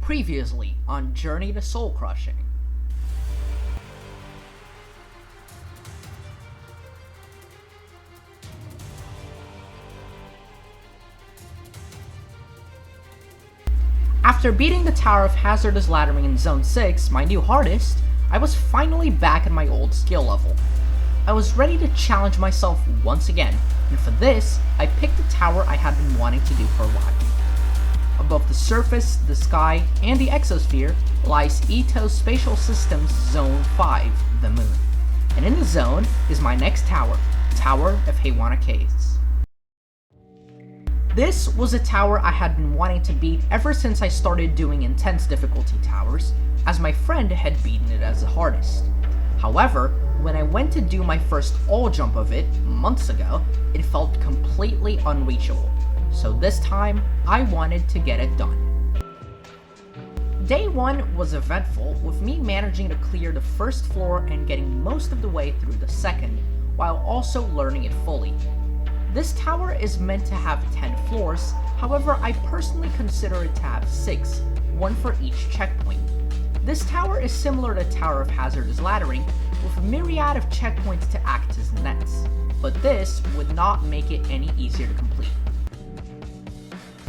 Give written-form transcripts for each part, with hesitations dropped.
Previously on Journey to Soulcrushing. After beating the Tower of Hazardous laddering in Zone 6, my new hardest, I was finally back at my old skill level. I was ready to challenge myself once again, and for this, I picked the tower I had been wanting to do for a while. Above the surface, the sky, and the exosphere lies EToH Spatial Systems Zone 5, the Moon. And in the zone is my next tower, Tower of Heiwana Kaze. This was a tower I had been wanting to beat ever since I started doing intense difficulty towers, as my friend had beaten it as the hardest. However, when I went to do my first all jump of it months ago, it felt completely unreachable. So this time, I wanted to get it done. Day 1 was eventful, with me managing to clear the first floor and getting most of the way through the second, while also learning it fully. This tower is meant to have 10 floors, however I personally consider it to have 6, one for each checkpoint. This tower is similar to Tower of Hazardous laddering, with a myriad of checkpoints to act as nets, but this would not make it any easier to complete.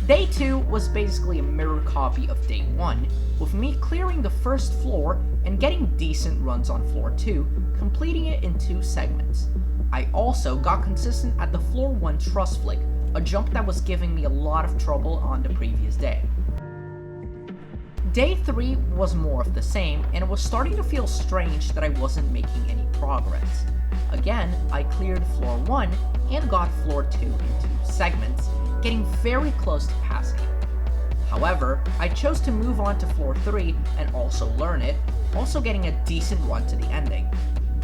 Day 2 was basically a mirror copy of Day 1, with me clearing the first floor and getting decent runs on floor 2, completing it in 2 segments. I also got consistent at the floor 1 truss flick, a jump that was giving me a lot of trouble on the previous day. Day 3 was more of the same, and it was starting to feel strange that I wasn't making any progress. Again, I cleared floor 1 and got floor 2 in 2 segments, getting very close to passing it. However, I chose to move on to floor 3 and also learn it, also getting a decent run to the ending.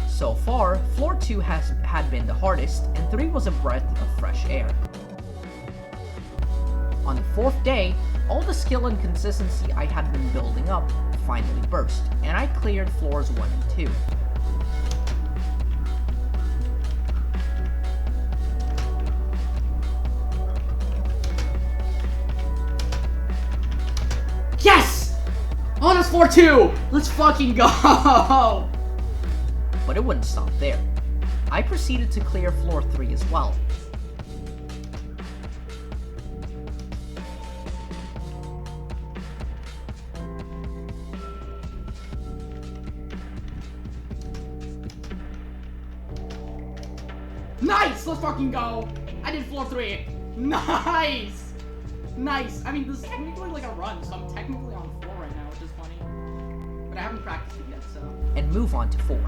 So far, floor 2 had been the hardest, and 3 was a breath of fresh air. On the 4th day, all the skill and consistency I had been building up finally burst, and I cleared floors 1 and 2. Yes! Oh, that's floor 2! Let's fucking go! But it wouldn't stop there. I proceeded to clear floor 3 as well. Nice! Let's fucking go! I did floor 3. Nice! Nice! I mean, this is technically like a run, so I'm technically on 4 right now, which is funny. But I haven't practiced it yet, so... And move on to 4.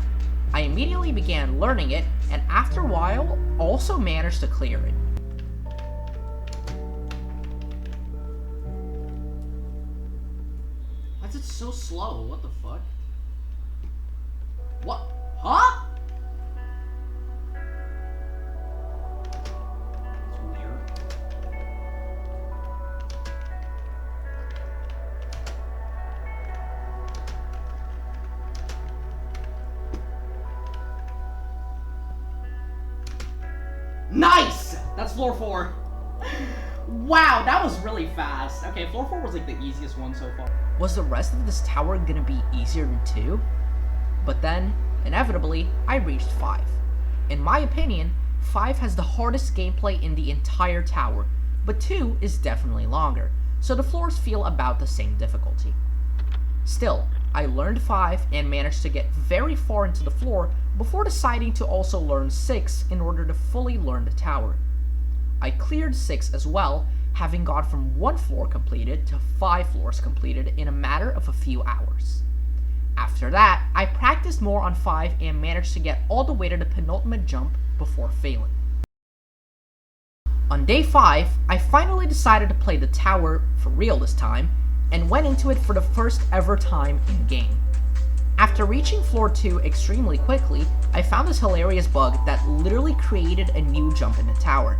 I immediately began learning it, and after a while, also managed to clear it. Why is it so slow? What the fuck? What? Huh? Nice! That's floor 4. Wow, that was really fast. Okay, floor 4 was like the easiest one so far. Was the rest of this tower gonna be easier than 2? But then, inevitably, I reached 5. In my opinion, 5 has the hardest gameplay in the entire tower, but 2 is definitely longer, so the floors feel about the same difficulty. Still, I learned 5 and managed to get very far into the floor before deciding to also learn 6 in order to fully learn the tower. I cleared 6 as well, having gone from 1 floor completed to 5 floors completed in a matter of a few hours. After that, I practiced more on 5 and managed to get all the way to the penultimate jump before failing. On day 5, I finally decided to play the tower for real this time, and went into it for the first ever time in-game. After reaching floor 2 extremely quickly, I found this hilarious bug that literally created a new jump in the tower.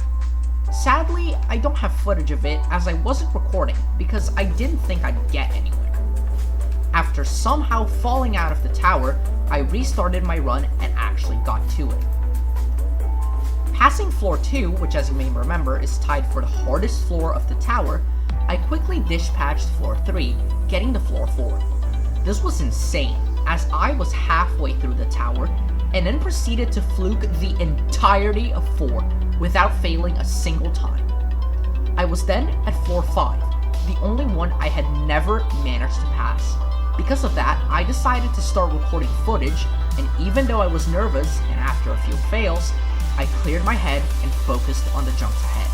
Sadly, I don't have footage of it as I wasn't recording because I didn't think I'd get anywhere. After somehow falling out of the tower, I restarted my run and actually got to it. Passing floor 2, which as you may remember is tied for the hardest floor of the tower, I quickly dispatched floor 3, getting to floor 4. This was insane, as I was halfway through the tower, and then proceeded to fluke the entirety of 4 without failing a single time. I was then at floor 5, the only one I had never managed to pass. Because of that, I decided to start recording footage, and even though I was nervous and after a few fails, I cleared my head and focused on the jumps ahead.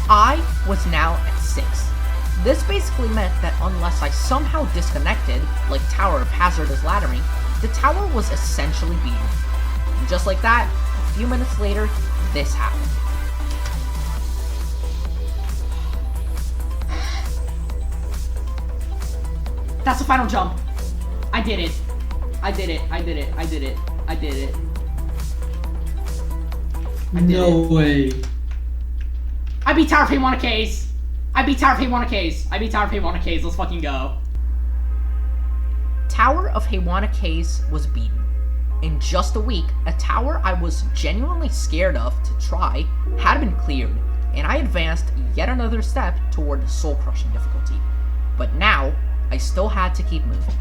I was now at 6. This basically meant that unless I somehow disconnected, like Tower of Hazardous laddering, the tower was essentially beaten. And just like that, a few minutes later, this happened. That's the final jump. I did it. I did it. I did it. I did it. I did it. No way. I beat Tower of Heiwana Kaze. I beat Tower of Heiwana Kaze. I beat Tower of Heiwana Kaze. Let's fucking go. Tower of Heiwana Kaze was beaten. In just a week, a tower I was genuinely scared of to try had been cleared, and I advanced yet another step toward the soul-crushing difficulty. But now, I still had to keep moving.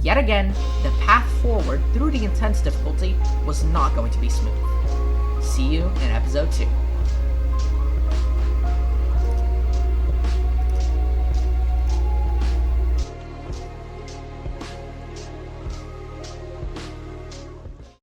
Yet again, the path forward through the intense difficulty was not going to be smooth. See you in episode 2.